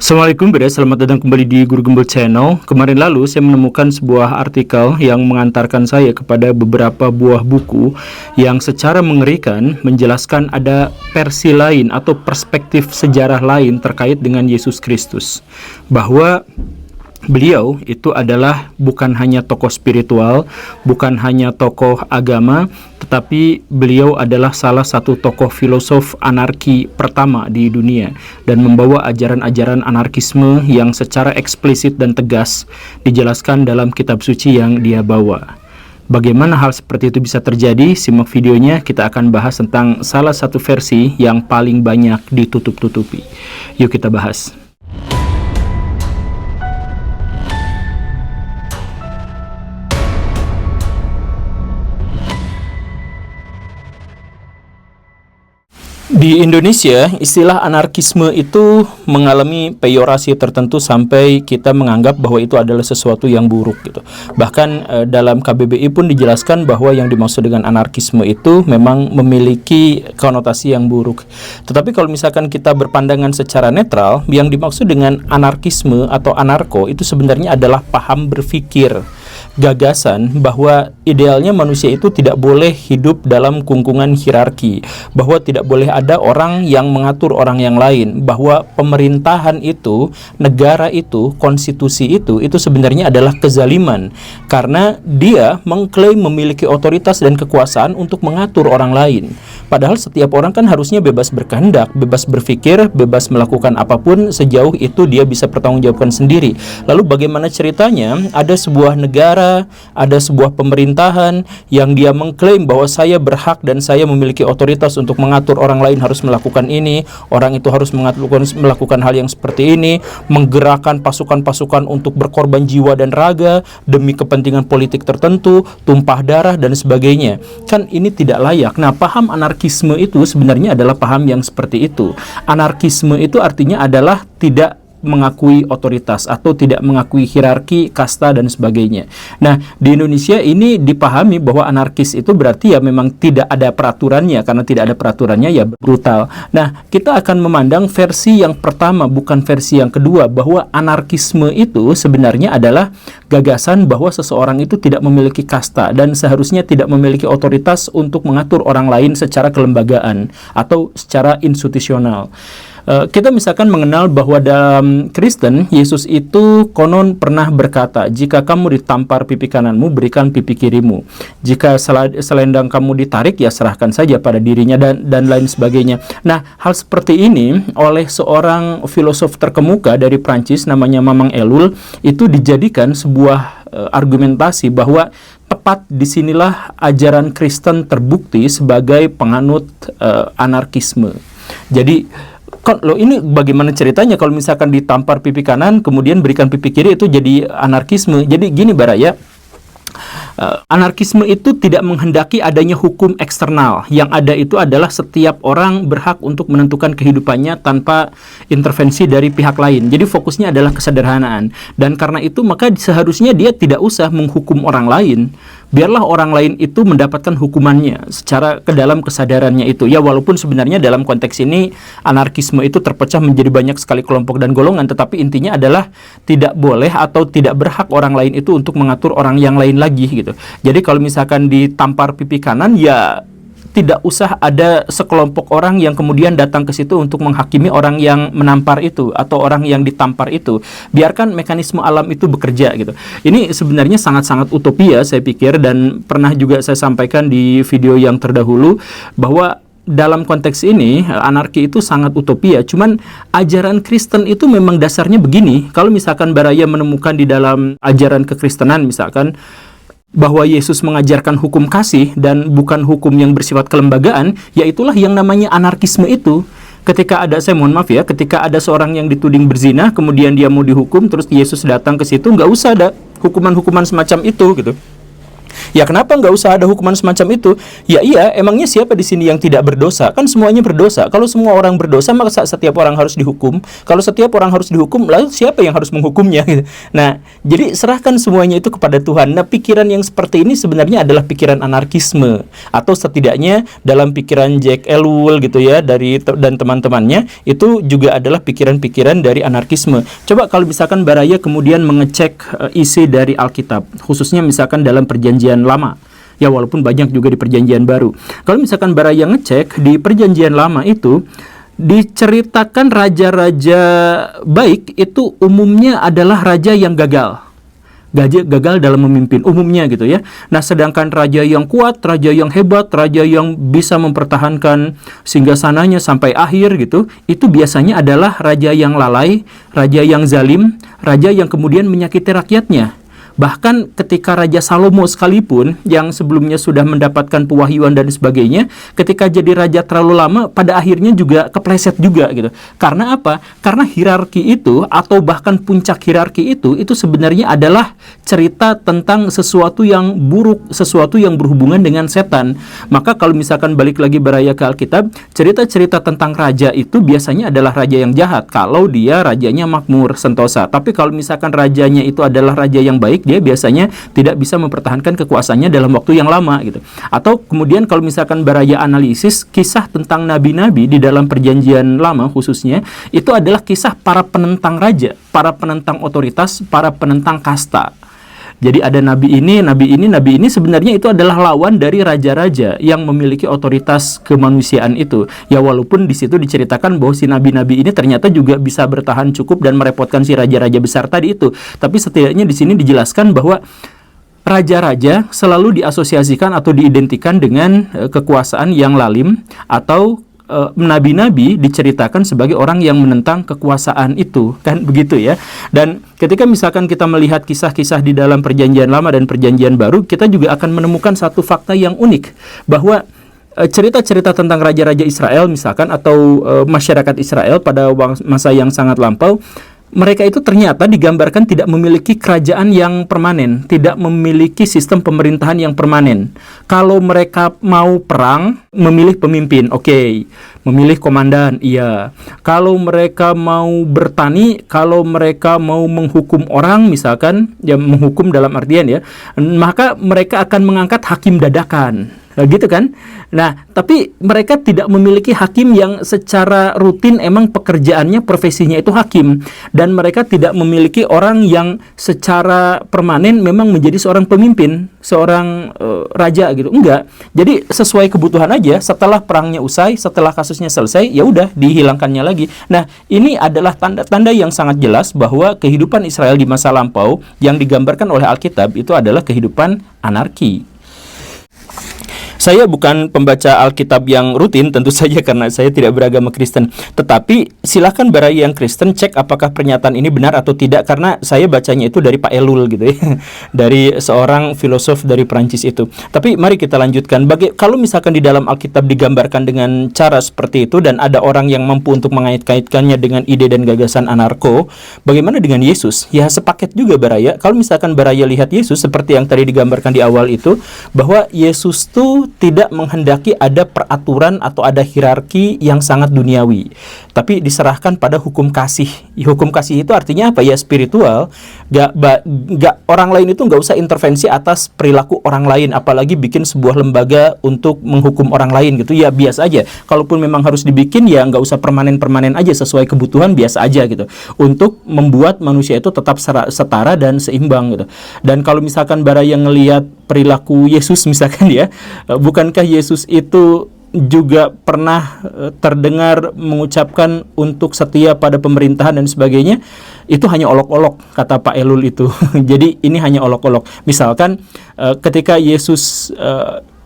Assalamualaikum Beda, selamat datang kembali di Guru Gembel Channel. Kemarin lalu saya menemukan sebuah artikel yang mengantarkan saya kepada beberapa buah buku yang secara mengerikan menjelaskan ada versi lain atau perspektif sejarah lain terkait dengan Yesus Kristus. Bahwa beliau itu adalah bukan hanya tokoh spiritual, bukan hanya tokoh agama, tetapi beliau adalah salah satu tokoh filosof anarki pertama di dunia dan membawa ajaran-ajaran anarkisme yang secara eksplisit dan tegas dijelaskan dalam kitab suci yang dia bawa. Bagaimana hal seperti itu bisa terjadi? Simak videonya, kita akan bahas tentang salah satu versi yang paling banyak ditutup-tutupi. Yuk kita bahas. Di Indonesia, istilah anarkisme itu mengalami peyorasi tertentu sampai kita menganggap bahwa itu adalah sesuatu yang buruk gitu. Bahkan dalam KBBI pun dijelaskan bahwa yang dimaksud dengan anarkisme itu memang memiliki konotasi yang buruk. Tetapi kalau misalkan kita berpandangan secara netral, yang dimaksud dengan anarkisme atau anarko itu sebenarnya adalah paham berpikir, gagasan bahwa idealnya manusia itu tidak boleh hidup dalam kungkungan hierarki, bahwa tidak boleh ada orang yang mengatur orang yang lain, bahwa pemerintahan itu, negara itu, konstitusi itu sebenarnya adalah kezaliman karena dia mengklaim memiliki otoritas dan kekuasaan untuk mengatur orang lain. Padahal setiap orang kan harusnya bebas berkehendak, bebas berpikir, bebas melakukan apapun sejauh itu dia bisa pertanggungjawabkan sendiri. Lalu bagaimana ceritanya ada sebuah negara, ada sebuah pemerintahan yang dia mengklaim bahwa saya berhak dan saya memiliki otoritas untuk mengatur orang lain harus melakukan ini, orang itu harus melakukan hal yang seperti ini, menggerakkan pasukan-pasukan untuk berkorban jiwa dan raga demi kepentingan politik tertentu, tumpah darah dan sebagainya. Kan ini tidak layak. Nah, paham anarkisme itu sebenarnya adalah paham yang seperti itu. Anarkisme itu artinya adalah tidak mengakui otoritas atau tidak mengakui hierarki, kasta dan sebagainya. Nah, di Indonesia ini dipahami bahwa anarkis itu berarti ya memang tidak ada peraturannya, karena tidak ada peraturannya ya brutal. Nah, kita akan memandang versi yang pertama bukan versi yang kedua, bahwa anarkisme itu sebenarnya adalah gagasan bahwa seseorang itu tidak memiliki kasta dan seharusnya tidak memiliki otoritas untuk mengatur orang lain secara kelembagaan atau secara institusional. Kita misalkan mengenal bahwa dalam Kristen, Yesus itu konon pernah berkata, jika kamu ditampar pipi kananmu, berikan pipi kirimu. Jika selendang kamu ditarik, ya serahkan saja pada dirinya dan lain sebagainya. Nah, hal seperti ini oleh seorang filosof terkemuka dari Prancis namanya Mamang Ellul itu dijadikan sebuah argumentasi bahwa tepat disinilah ajaran Kristen terbukti sebagai penganut anarkisme. Jadi ini bagaimana ceritanya kalau misalkan ditampar pipi kanan kemudian berikan pipi kiri itu jadi anarkisme. Jadi gini Baraya, anarkisme itu tidak menghendaki adanya hukum eksternal. Yang ada itu adalah setiap orang berhak untuk menentukan kehidupannya tanpa intervensi dari pihak lain. Jadi fokusnya adalah kesederhanaan. Dan karena itu maka seharusnya dia tidak usah menghukum orang lain. Biarlah orang lain itu mendapatkan hukumannya secara ke dalam kesadarannya itu. Ya, walaupun sebenarnya dalam konteks ini anarkisme itu terpecah menjadi banyak sekali kelompok dan golongan, tetapi intinya adalah tidak boleh atau tidak berhak orang lain itu untuk mengatur orang yang lain lagi gitu. Jadi kalau misalkan ditampar pipi kanan, ya tidak usah ada sekelompok orang yang kemudian datang ke situ untuk menghakimi orang yang menampar itu atau orang yang ditampar itu. Biarkan mekanisme alam itu bekerja gitu. Ini sebenarnya sangat-sangat utopia saya pikir, dan pernah juga saya sampaikan di video yang terdahulu bahwa dalam konteks ini anarki itu sangat utopia. Cuman ajaran Kristen itu memang dasarnya begini. Kalau misalkan Baraya menemukan di dalam ajaran kekristenan misalkan bahwa Yesus mengajarkan hukum kasih dan bukan hukum yang bersifat kelembagaan, ya itulah yang namanya anarkisme itu. Ketika ada, saya mohon maaf ya, ketika ada seorang yang dituding berzina, kemudian dia mau dihukum, terus Yesus datang ke situ, nggak usah ada hukuman-hukuman semacam itu gitu. Ya kenapa nggak usah ada hukuman semacam itu? Ya iya, emangnya siapa di sini yang tidak berdosa? Kan semuanya berdosa. Kalau semua orang berdosa, maka setiap orang harus dihukum. Kalau setiap orang harus dihukum, lalu siapa yang harus menghukumnya? Nah, jadi serahkan semuanya itu kepada Tuhan. Nah, pikiran yang seperti ini sebenarnya adalah pikiran anarkisme, atau setidaknya dalam pikiran Jack Elwell gitu ya, dan teman-temannya, itu juga adalah pikiran-pikiran dari anarkisme. Coba kalau misalkan Baraya kemudian mengecek isi dari Alkitab, khususnya misalkan dalam Perjanjian Lama, ya walaupun banyak juga di Perjanjian Baru. Kalau misalkan Baraya ngecek di Perjanjian Lama itu diceritakan raja-raja baik itu umumnya adalah raja yang gagal dalam memimpin umumnya gitu ya. Nah, sedangkan raja yang kuat, raja yang hebat, raja yang bisa mempertahankan singgasananya sampai akhir gitu, itu biasanya adalah raja yang lalai, raja yang zalim, raja yang kemudian menyakiti rakyatnya. Bahkan ketika Raja Salomo sekalipun yang sebelumnya sudah mendapatkan pewahyuan dan sebagainya, ketika jadi raja terlalu lama, pada akhirnya juga kepleset juga gitu. Karena apa? Karena hierarki itu atau bahkan puncak hierarki itu sebenarnya adalah cerita tentang sesuatu yang buruk, sesuatu yang berhubungan dengan setan. Maka kalau misalkan balik lagi Baraya ke Alkitab, cerita-cerita tentang raja itu biasanya adalah raja yang jahat kalau dia rajanya makmur, sentosa. Tapi kalau misalkan rajanya itu adalah raja yang baik, dia biasanya tidak bisa mempertahankan kekuasaannya dalam waktu yang lama gitu. Atau kemudian kalau misalkan Baraya analisis kisah tentang nabi-nabi di dalam Perjanjian Lama khususnya, itu adalah kisah para penentang raja, para penentang otoritas, para penentang kasta. Jadi ada nabi ini sebenarnya itu adalah lawan dari raja-raja yang memiliki otoritas kemanusiaan itu. Ya walaupun di situ diceritakan bahwa si nabi-nabi ini ternyata juga bisa bertahan cukup dan merepotkan si raja-raja besar tadi itu. Tapi setidaknya di sini dijelaskan bahwa raja-raja selalu diasosiasikan atau diidentikan dengan kekuasaan yang lalim, atau nabi-nabi diceritakan sebagai orang yang menentang kekuasaan itu, kan begitu ya. Dan ketika misalkan kita melihat kisah-kisah di dalam Perjanjian Lama dan Perjanjian Baru, kita juga akan menemukan satu fakta yang unik, bahwa cerita-cerita tentang raja-raja Israel misalkan, atau masyarakat Israel pada masa yang sangat lampau, mereka itu ternyata digambarkan tidak memiliki kerajaan yang permanen, tidak memiliki sistem pemerintahan yang permanen. Kalau mereka mau perang, memilih pemimpin, oke. Memilih komandan, iya. Kalau mereka mau bertani, kalau mereka mau menghukum orang misalkan, ya menghukum dalam artian ya, maka mereka akan mengangkat hakim dadakan. Gitu kan? Nah, tapi mereka tidak memiliki hakim yang secara rutin emang pekerjaannya, profesinya itu hakim, dan mereka tidak memiliki orang yang secara permanen memang menjadi seorang pemimpin, seorang raja gitu. Enggak. Jadi sesuai kebutuhan aja, setelah perangnya usai, setelah kasusnya selesai, ya udah dihilangkannya lagi. Nah, ini adalah tanda-tanda yang sangat jelas bahwa kehidupan Israel di masa lampau yang digambarkan oleh Alkitab itu adalah kehidupan anarki. Saya bukan pembaca Alkitab yang rutin, tentu saja karena saya tidak beragama Kristen. Tetapi silakan Baraya yang Kristen cek apakah pernyataan ini benar atau tidak, karena saya bacanya itu dari Pak Elul gitu ya, dari seorang filosof dari Perancis itu. Tapi mari kita lanjutkan. Kalau misalkan di dalam Alkitab digambarkan dengan cara seperti itu dan ada orang yang mampu untuk mengait-kaitkannya dengan ide dan gagasan anarko, bagaimana dengan Yesus? Ya sepaket juga Baraya. Kalau misalkan Baraya lihat Yesus seperti yang tadi digambarkan di awal itu, bahwa Yesus tuh tidak menghendaki ada peraturan atau ada hierarki yang sangat duniawi, tapi diserahkan pada hukum kasih. Hukum kasih itu artinya apa ya? Spiritual. Gak orang lain itu nggak usah intervensi atas perilaku orang lain, apalagi bikin sebuah lembaga untuk menghukum orang lain gitu. Ya biasa aja. Kalaupun memang harus dibikin, ya nggak usah permanen aja, sesuai kebutuhan biasa aja gitu, untuk membuat manusia itu tetap setara dan seimbang gitu. Dan kalau misalkan Baraya ngelihat perilaku Yesus misalkan ya, bukankah Yesus itu juga pernah terdengar mengucapkan untuk setia pada pemerintahan dan sebagainya? Itu hanya olok-olok, kata Pak Elul itu. Jadi ini hanya olok-olok. Misalkan ketika Yesus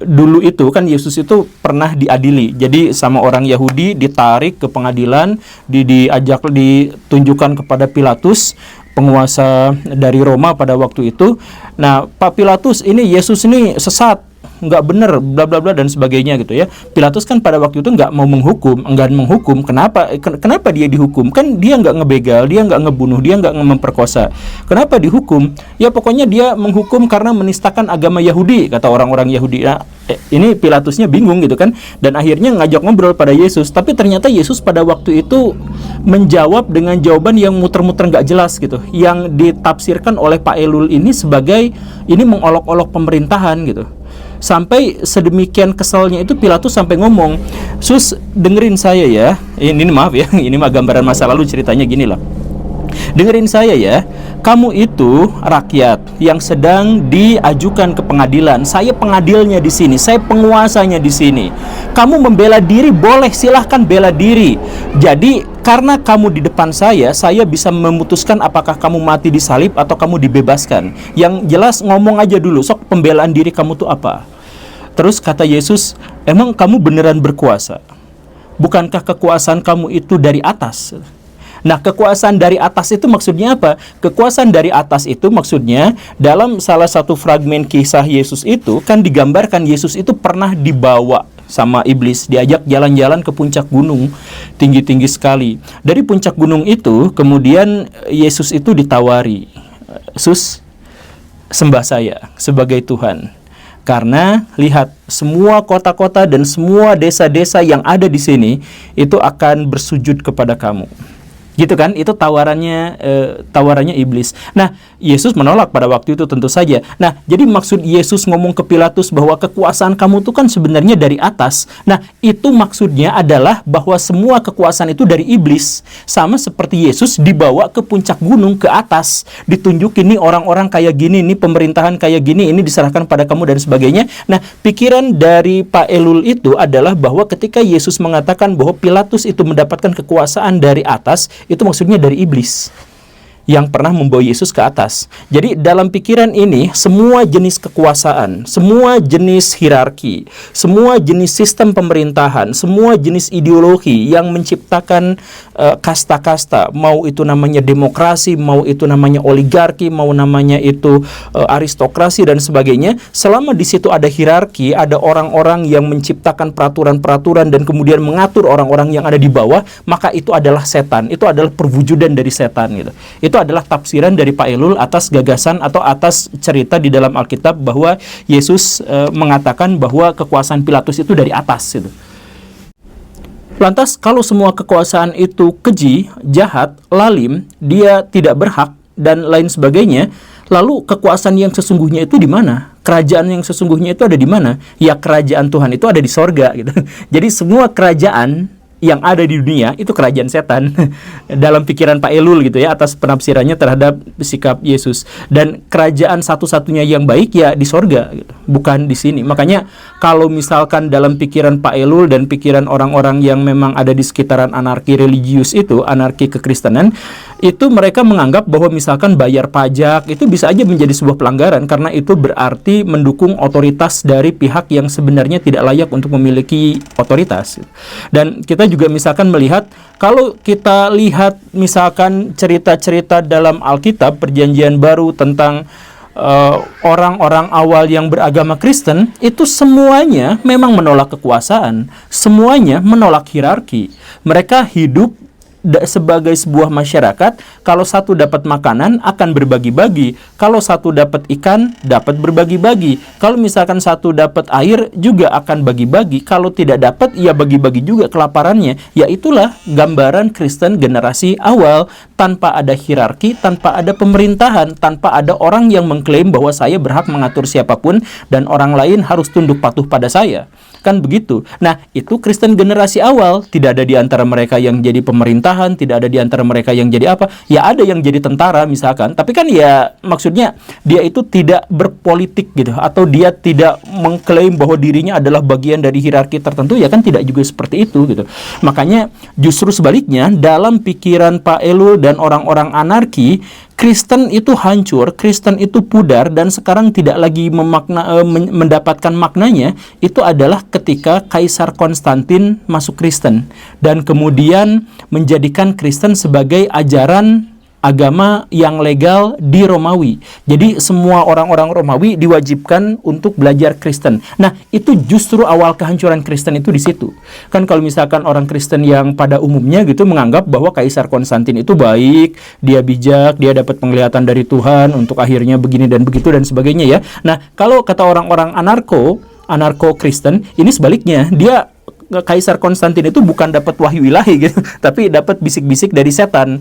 dulu itu kan, Yesus itu pernah diadili. Jadi sama orang Yahudi ditarik ke pengadilan, ditunjukkan kepada Pilatus, penguasa dari Roma pada waktu itu. Nah, Pak Pilatus, ini Yesus ini sesat. nggak bener, bla bla bla dan sebagainya gitu ya. Pilatus kan pada waktu itu nggak mau menghukum, enggan menghukum. Kenapa dia dihukum? Kan dia nggak ngebegal, dia nggak ngebunuh, dia nggak memperkosa. Kenapa dihukum? Ya pokoknya dia menghukum karena menistakan agama Yahudi, kata orang-orang Yahudi. Nah, ini Pilatusnya bingung gitu kan, dan akhirnya ngajak ngobrol pada Yesus. Tapi ternyata Yesus pada waktu itu menjawab dengan jawaban yang muter-muter nggak jelas gitu, yang ditafsirkan oleh Pak Elul ini sebagai ini mengolok-olok pemerintahan gitu. Sampai sedemikian keselnya itu Pilatus sampai ngomong, "Sus, dengerin saya ya." Ini maaf ya, ini mah gambaran masa lalu, ceritanya gini lah. "Dengerin saya ya, kamu itu rakyat yang sedang diajukan ke pengadilan. Saya pengadilnya di sini, saya penguasanya di sini. Kamu membela diri boleh, silahkan bela diri. Jadi karena kamu di depan saya bisa memutuskan apakah kamu mati disalib atau kamu dibebaskan. Yang jelas ngomong aja dulu, sok pembelaan diri kamu tuh apa?" Terus kata Yesus, "Emang kamu beneran berkuasa? Bukankah kekuasaan kamu itu dari atas?" Nah, kekuasaan dari atas itu maksudnya apa? Kekuasaan dari atas itu maksudnya dalam salah satu fragmen kisah Yesus itu kan digambarkan Yesus itu pernah dibawa sama iblis, diajak jalan-jalan ke puncak gunung tinggi-tinggi sekali. Dari puncak gunung itu kemudian Yesus itu ditawari, "Sus, sembah saya sebagai Tuhan. Karena lihat, semua kota-kota dan semua desa-desa yang ada di sini itu akan bersujud kepada kamu." Gitu kan, itu tawarannya iblis. Nah, Yesus menolak pada waktu itu tentu saja. Nah, jadi maksud Yesus ngomong ke Pilatus bahwa kekuasaan kamu itu kan sebenarnya dari atas. Nah, itu maksudnya adalah bahwa semua kekuasaan itu dari iblis. Sama seperti Yesus dibawa ke puncak gunung ke atas, ditunjukin nih orang-orang kayak gini, nih pemerintahan kayak gini, ini diserahkan pada kamu dan sebagainya. Nah, pikiran dari Pak Elul itu adalah bahwa ketika Yesus mengatakan bahwa Pilatus itu mendapatkan kekuasaan dari atas, itu maksudnya dari iblis yang pernah membawa Yesus ke atas. Jadi dalam pikiran ini, semua jenis kekuasaan, semua jenis hierarki, semua jenis sistem pemerintahan, semua jenis ideologi yang menciptakan kasta-kasta, mau itu namanya demokrasi, mau itu namanya oligarki, mau namanya itu aristokrasi dan sebagainya, selama di situ ada hierarki, ada orang-orang yang menciptakan peraturan-peraturan dan kemudian mengatur orang-orang yang ada di bawah, maka itu adalah setan, itu adalah perwujudan dari setan gitu. Itu adalah tafsiran dari Pak Elul atas gagasan atau atas cerita di dalam Alkitab bahwa Yesus mengatakan bahwa kekuasaan Pilatus itu dari atas gitu. Lantas kalau semua kekuasaan itu keji, jahat, lalim, dia tidak berhak dan lain sebagainya, lalu kekuasaan yang sesungguhnya itu di mana? Kerajaan yang sesungguhnya itu ada di mana? Ya, kerajaan Tuhan itu ada di sorga gitu. Jadi semua kerajaan yang ada di dunia itu kerajaan setan dalam pikiran Pak Elul gitu ya, atas penafsirannya terhadap sikap Yesus. Dan kerajaan satu-satunya yang baik ya di sorga gitu, bukan di sini. Makanya kalau misalkan dalam pikiran Pak Elul dan pikiran orang-orang yang memang ada di sekitaran anarki religius itu, anarki kekristenan, itu mereka menganggap bahwa misalkan bayar pajak itu bisa aja menjadi sebuah pelanggaran karena itu berarti mendukung otoritas dari pihak yang sebenarnya tidak layak untuk memiliki otoritas. Dan kita juga misalkan melihat, kalau kita lihat misalkan cerita-cerita dalam Alkitab Perjanjian Baru tentang orang-orang awal yang beragama Kristen, itu semuanya memang menolak kekuasaan, semuanya menolak hierarki. Mereka hidup sebagai sebuah masyarakat, kalau satu dapat makanan akan berbagi-bagi, kalau satu dapat ikan dapat berbagi-bagi, kalau misalkan satu dapat air juga akan bagi-bagi, kalau tidak dapat ya bagi-bagi juga kelaparannya. Ya itulah gambaran Kristen generasi awal, tanpa ada hierarki, tanpa ada pemerintahan, tanpa ada orang yang mengklaim bahwa saya berhak mengatur siapapun dan orang lain harus tunduk patuh pada saya. Kan begitu. Nah, itu Kristen generasi awal. Tidak ada di antara mereka yang jadi pemerintahan, tidak ada di antara mereka yang jadi apa. Ya ada yang jadi tentara misalkan, tapi kan ya maksudnya dia itu tidak berpolitik gitu, atau dia tidak mengklaim bahwa dirinya adalah bagian dari hierarki tertentu, ya kan tidak juga seperti itu gitu. Makanya justru sebaliknya, dalam pikiran Pak Elul dan orang-orang anarki, Kristen itu hancur, Kristen itu pudar, dan sekarang tidak lagi mendapatkan maknanya. Itu adalah ketika Kaisar Konstantin masuk Kristen dan kemudian menjadikan Kristen sebagai ajaran agama yang legal di Romawi. Jadi semua orang-orang Romawi diwajibkan untuk belajar Kristen. Nah, itu justru awal kehancuran Kristen itu di situ. Kan kalau misalkan orang Kristen yang pada umumnya gitu menganggap bahwa Kaisar Konstantin itu baik, dia bijak, dia dapat penglihatan dari Tuhan untuk akhirnya begini dan begitu dan sebagainya ya. Nah, kalau kata orang-orang anarko-Kristen, ini sebaliknya. Dia Kaisar Konstantin itu bukan dapat wahyu ilahi gitu, tapi dapat bisik-bisik dari setan.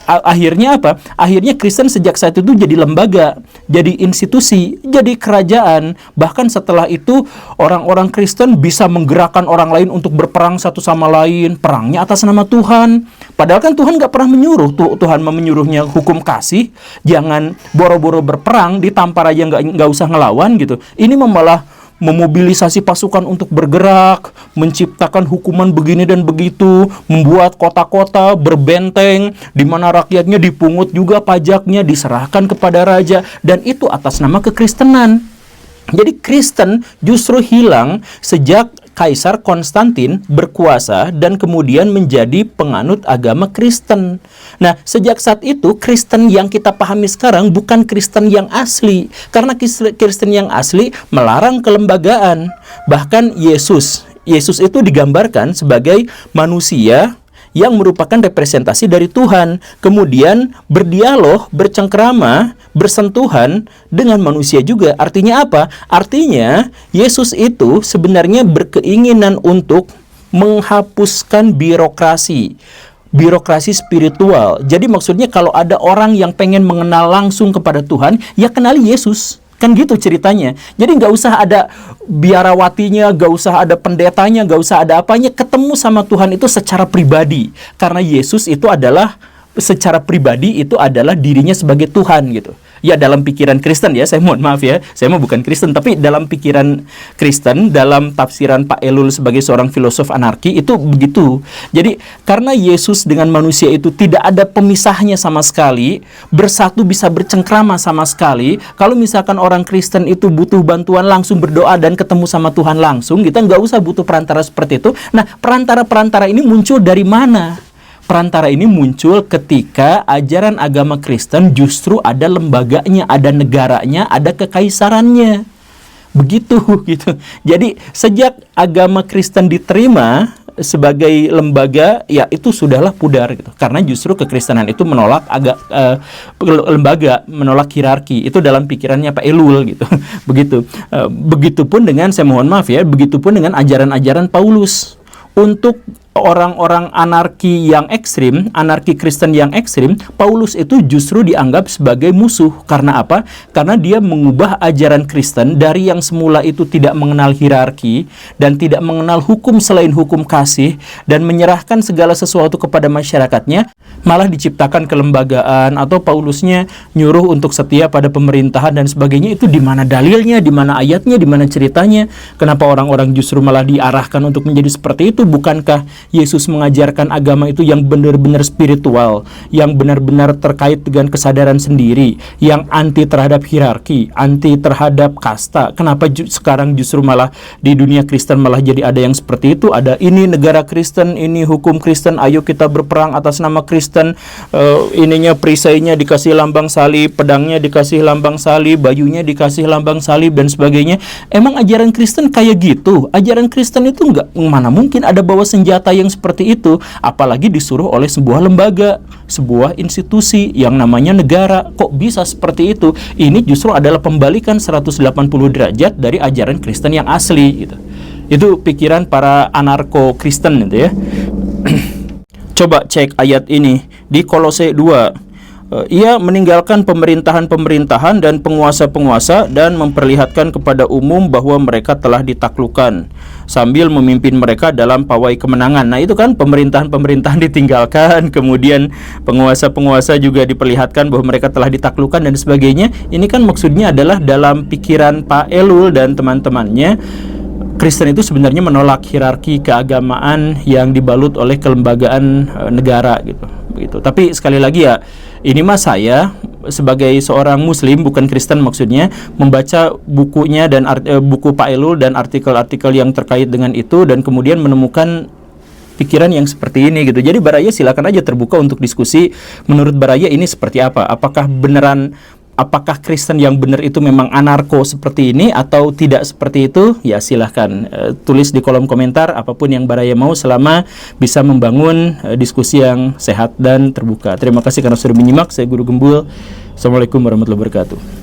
Akhirnya apa? Akhirnya Kristen sejak saat itu jadi lembaga, jadi institusi, jadi kerajaan. Bahkan setelah itu orang-orang Kristen bisa menggerakkan orang lain untuk berperang satu sama lain, perangnya atas nama Tuhan. Padahal kan Tuhan nggak pernah menyuruh. Tuhan menyuruhnya hukum kasih, jangan boro-boro berperang, ditampar aja nggak usah ngelawan gitu. Ini malah memobilisasi pasukan untuk bergerak, menciptakan hukuman begini dan begitu, membuat kota-kota berbenteng, di mana rakyatnya dipungut juga pajaknya, diserahkan kepada raja, dan itu atas nama kekristenan. Jadi Kristen justru hilang sejak Kaisar Konstantin berkuasa dan kemudian menjadi penganut agama Kristen. Nah, sejak saat itu Kristen yang kita pahami sekarang bukan Kristen yang asli. Karena Kristen yang asli melarang kelembagaan. Bahkan Yesus itu digambarkan sebagai manusia yang merupakan representasi dari Tuhan, kemudian berdialog, bercengkrama, bersentuhan dengan manusia juga. Artinya apa? Artinya Yesus itu sebenarnya berkeinginan untuk menghapuskan birokrasi spiritual. Jadi maksudnya kalau ada orang yang pengen mengenal langsung kepada Tuhan, ya kenali Yesus. Kan gitu ceritanya. Jadi nggak usah ada biarawatinya, nggak usah ada pendetanya, nggak usah ada apanya. Ketemu sama Tuhan itu secara pribadi. Karena Yesus itu adalah, secara pribadi itu adalah dirinya sebagai Tuhan gitu. Ya dalam pikiran Kristen ya, saya mohon maaf ya, saya mah bukan Kristen, tapi dalam pikiran Kristen, dalam tafsiran Pak Elul sebagai seorang filosof anarki itu begitu. Jadi karena Yesus dengan manusia itu tidak ada pemisahnya sama sekali, bersatu bisa bercengkrama sama sekali. Kalau misalkan orang Kristen itu butuh bantuan langsung berdoa dan ketemu sama Tuhan langsung, kita nggak usah butuh perantara seperti itu. Nah, perantara-perantara ini muncul dari mana? Perantara ini muncul ketika ajaran agama Kristen justru ada lembaganya, ada negaranya, ada kekaisarannya. Begitu gitu. Jadi sejak agama Kristen diterima sebagai lembaga, ya itu sudahlah pudar gitu. Karena justru kekristenan itu menolak lembaga, menolak hierarki. Itu dalam pikirannya Pak Elul gitu. Begitu. Begitupun dengan, saya mohon maaf ya, begitupun dengan ajaran-ajaran Paulus. Untuk orang-orang anarki yang ekstrim, anarki Kristen yang ekstrim, Paulus itu justru dianggap sebagai musuh. Karena apa? Karena dia mengubah ajaran Kristen dari yang semula itu tidak mengenal hierarki dan tidak mengenal hukum selain hukum kasih dan menyerahkan segala sesuatu kepada masyarakatnya, malah diciptakan kelembagaan, atau Paulusnya nyuruh untuk setia pada pemerintahan dan sebagainya. Itu di mana dalilnya, di mana ayatnya, di mana ceritanya? Kenapa orang-orang justru malah diarahkan untuk menjadi seperti itu? Bukankah Yesus mengajarkan agama itu yang benar-benar spiritual, yang benar-benar terkait dengan kesadaran sendiri, yang anti terhadap hierarki, anti terhadap kasta? Kenapa sekarang justru malah di dunia Kristen malah jadi ada yang seperti itu? Ada ini negara Kristen, ini hukum Kristen, ayo kita berperang atas nama Kristen, ininya perisainya dikasih lambang salib, pedangnya dikasih lambang salib, bajunya dikasih lambang salib dan sebagainya. Emang ajaran Kristen kayak gitu? Ajaran Kristen itu enggak, mana mungkin ada bawa senjata yang seperti itu, apalagi disuruh oleh sebuah lembaga, sebuah institusi yang namanya negara. Kok bisa seperti itu? Ini justru adalah pembalikan 180 derajat dari ajaran Kristen yang asli gitu. Itu pikiran para anarko-Kristen gitu ya. Coba cek ayat ini di Kolose 2. Ia meninggalkan pemerintahan-pemerintahan dan penguasa-penguasa dan memperlihatkan kepada umum bahwa mereka telah ditaklukkan sambil memimpin mereka dalam pawai kemenangan. Nah itu kan pemerintahan-pemerintahan ditinggalkan, kemudian penguasa-penguasa juga diperlihatkan bahwa mereka telah ditaklukkan dan sebagainya. Ini kan maksudnya adalah dalam pikiran Pak Elul dan teman-temannya, Kristen itu sebenarnya menolak hierarki keagamaan yang dibalut oleh kelembagaan negara gitu. Begitu. Tapi sekali lagi ya, ini mah saya sebagai seorang Muslim, bukan Kristen maksudnya, membaca bukunya dan buku Pak Elul dan artikel-artikel yang terkait dengan itu, dan kemudian menemukan pikiran yang seperti ini gitu. Jadi Baraya silakan aja terbuka untuk diskusi. Menurut Baraya ini seperti apa? Apakah Kristen yang benar itu memang anarko seperti ini atau tidak seperti itu? Ya silahkan tulis di kolom komentar apapun yang Baraya mau selama bisa membangun diskusi yang sehat dan terbuka. Terima kasih karena sudah menyimak. Saya Guru Gembul. Assalamualaikum warahmatullahi wabarakatuh.